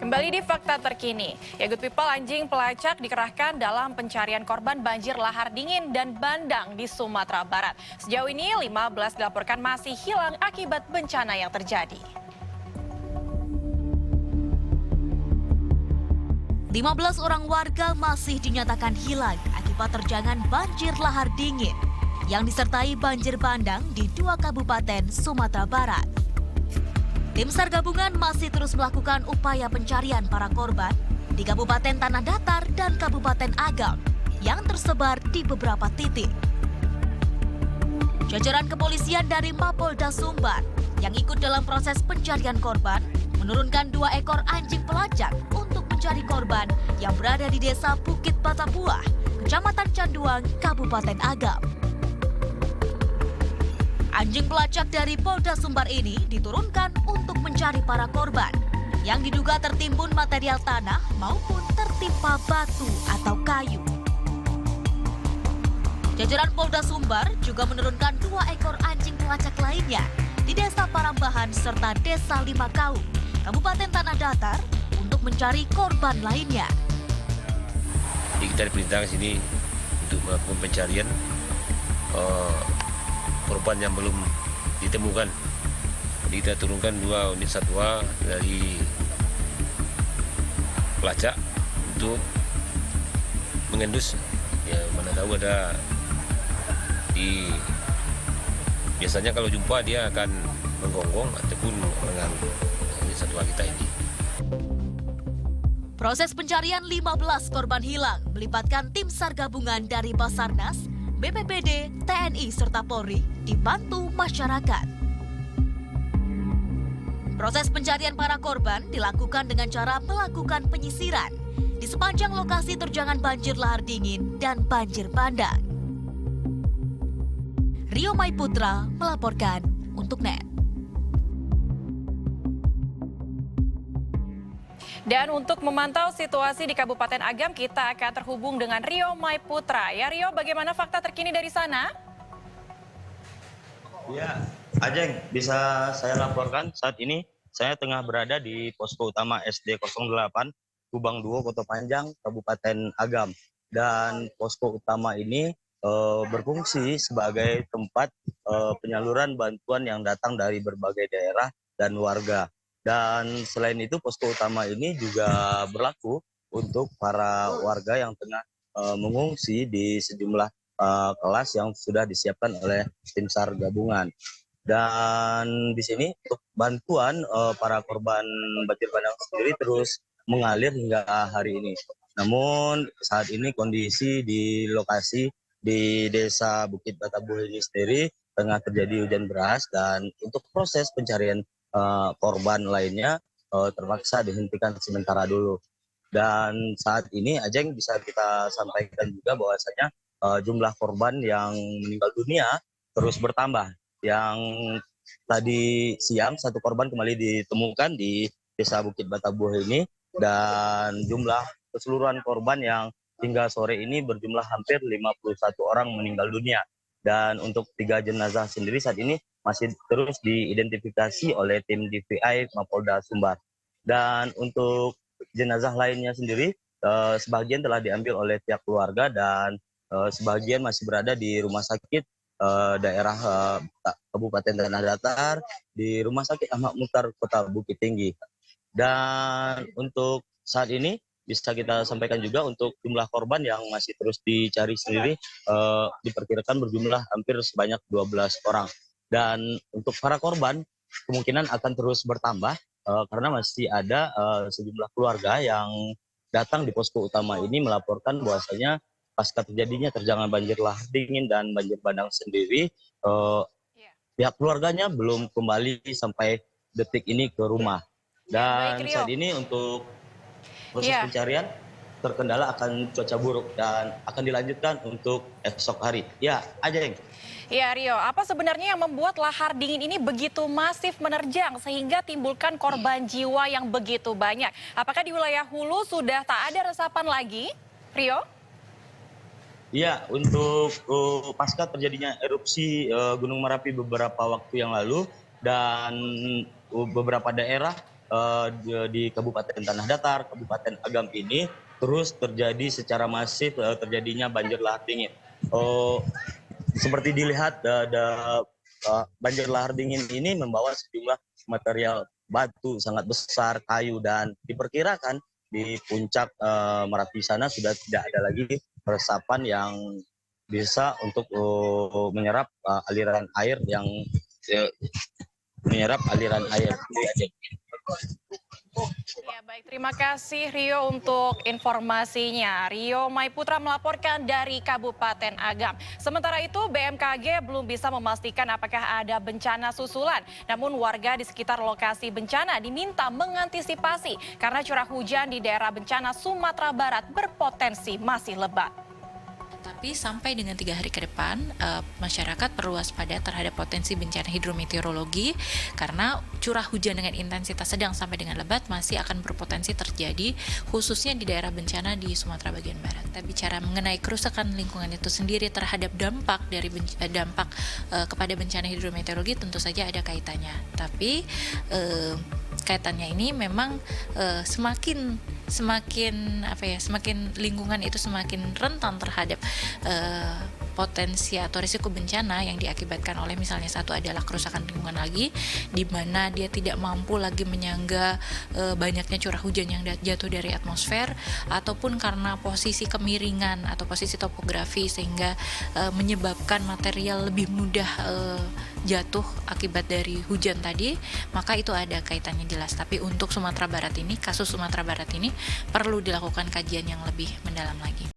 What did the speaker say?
Kembali di fakta terkini, Ya Good People anjing pelacak dikerahkan dalam pencarian korban banjir lahar dingin dan bandang di Sumatera Barat. Sejauh ini 15 dilaporkan masih hilang akibat bencana yang terjadi. 15 orang warga masih dinyatakan hilang akibat terjangan banjir lahar dingin yang disertai banjir bandang di 2 kabupaten Sumatera Barat. Tim SAR gabungan masih terus melakukan upaya pencarian para korban di Kabupaten Tanah Datar dan Kabupaten Agam yang tersebar di beberapa titik. Jajaran kepolisian dari Mapolda Sumbar yang ikut dalam proses pencarian korban menurunkan 2 ekor anjing pelacak untuk mencari korban yang berada di Desa Bukit Batabuah, Kecamatan Canduang, Kabupaten Agam. Anjing pelacak dari Polda Sumbar ini diturunkan untuk mencari para korban yang diduga tertimbun material tanah maupun tertimpa batu atau kayu. Jajaran Polda Sumbar juga menurunkan 2 ekor anjing pelacak lainnya di Desa Parambahan serta Desa Limakau, Kabupaten Tanah Datar untuk mencari korban lainnya. Jadi kita diperintahkan sini untuk melakukan pencarian korban yang belum ditemukan. Jadi kita turunkan 2 unit satwa dari pelacak untuk mengendus. Ya mana tahu ada di biasanya kalau jumpa dia akan menggonggong ataupun mengganggu unit satwa kita ini. Proses pencarian 15 korban hilang melibatkan tim SAR gabungan dari Basarnas, BPBD, TNI, serta Polri dibantu masyarakat. Proses pencarian para korban dilakukan dengan cara melakukan penyisiran di sepanjang lokasi terjangan banjir lahar dingin dan banjir bandang. Rio Maiputra melaporkan untuk NET. Dan untuk memantau situasi di Kabupaten Agam, kita akan terhubung dengan Rio Maiputra. Ya Rio, bagaimana fakta terkini dari sana? Ya, Ajeng, bisa saya laporkan saat ini saya tengah berada di posko utama SD 08 Kubang 2 Kota Panjang, Kabupaten Agam. Dan posko utama ini berfungsi sebagai tempat penyaluran bantuan yang datang dari berbagai daerah dan warga. Dan selain itu posko utama ini juga berlaku untuk para warga yang tengah mengungsi di sejumlah kelas yang sudah disiapkan oleh tim SAR gabungan. Dan di sini untuk bantuan para korban banjir bandang sendiri terus mengalir hingga hari ini. Namun saat ini kondisi di lokasi di Desa Bukit Batabuah ini sendiri tengah terjadi hujan deras dan untuk proses pencarian korban lainnya terpaksa dihentikan sementara dulu. Dan saat ini Ajeng bisa kita sampaikan juga bahwasanya jumlah korban yang meninggal dunia terus bertambah. Yang tadi siang 1 korban kembali ditemukan di Desa Bukit Batabuah ini dan jumlah keseluruhan korban yang hingga sore ini berjumlah hampir 51 orang meninggal dunia. Dan untuk 3 jenazah sendiri saat ini masih terus diidentifikasi oleh tim DVI Mapolda Sumbar. Dan untuk jenazah lainnya sendiri, sebagian telah diambil oleh pihak keluarga dan sebagian masih berada di rumah sakit daerah Kabupaten Tanah Datar, di Rumah Sakit Ahmad Mukhtar Kota Bukit Tinggi. Dan untuk saat ini bisa kita sampaikan juga untuk jumlah korban yang masih terus dicari sendiri diperkirakan berjumlah hampir sebanyak 12 orang. Dan untuk para korban kemungkinan akan terus bertambah karena masih ada sejumlah keluarga yang datang di posko utama ini melaporkan bahwasanya pasca terjadinya terjangan banjir lahar dingin dan banjir bandang sendiri, pihak keluarganya belum kembali sampai detik ini ke rumah. Dan saat ini untuk proses pencarian terkendala akan cuaca buruk dan akan dilanjutkan untuk esok hari. Ya, Ajeng. Ya Rio, apa sebenarnya yang membuat lahar dingin ini begitu masif menerjang sehingga timbulkan korban jiwa yang begitu banyak? Apakah di wilayah hulu sudah tak ada resapan lagi, Rio? Ya, untuk pasca terjadinya erupsi Gunung Merapi beberapa waktu yang lalu dan beberapa daerah di Kabupaten Tanah Datar, Kabupaten Agam ini terus terjadi secara masif terjadinya banjir lahar dingin. Seperti dilihat, banjir lahar dingin ini membawa sejumlah material batu sangat besar, kayu, dan diperkirakan di puncak Merapi sana sudah tidak ada lagi resapan yang bisa untuk menyerap aliran air yang Ya, baik, terima kasih Rio untuk informasinya. Rio Maiputra melaporkan dari Kabupaten Agam. Sementara itu BMKG belum bisa memastikan apakah ada bencana susulan. Namun warga di sekitar lokasi bencana diminta mengantisipasi karena curah hujan di daerah bencana Sumatera Barat berpotensi masih lebat. Tapi sampai dengan 3 hari ke depan, masyarakat perlu waspada terhadap potensi bencana hidrometeorologi karena curah hujan dengan intensitas sedang sampai dengan lebat masih akan berpotensi terjadi khususnya di daerah bencana di Sumatera bagian barat. Kita bicara mengenai kerusakan lingkungan itu sendiri terhadap dampak dari kepada bencana hidrometeorologi tentu saja ada kaitannya. Tapi kaitannya ini memang semakin lingkungan itu semakin rentan terhadap potensi atau risiko bencana yang diakibatkan oleh misalnya satu adalah kerusakan lingkungan lagi di mana dia tidak mampu lagi menyangga banyaknya curah hujan yang jatuh dari atmosfer ataupun karena posisi kemiringan atau posisi topografi sehingga menyebabkan material lebih mudah jatuh akibat dari hujan tadi, maka itu ada kaitannya jelas. Tapi untuk Sumatera Barat ini, kasus Sumatera Barat ini perlu dilakukan kajian yang lebih mendalam lagi.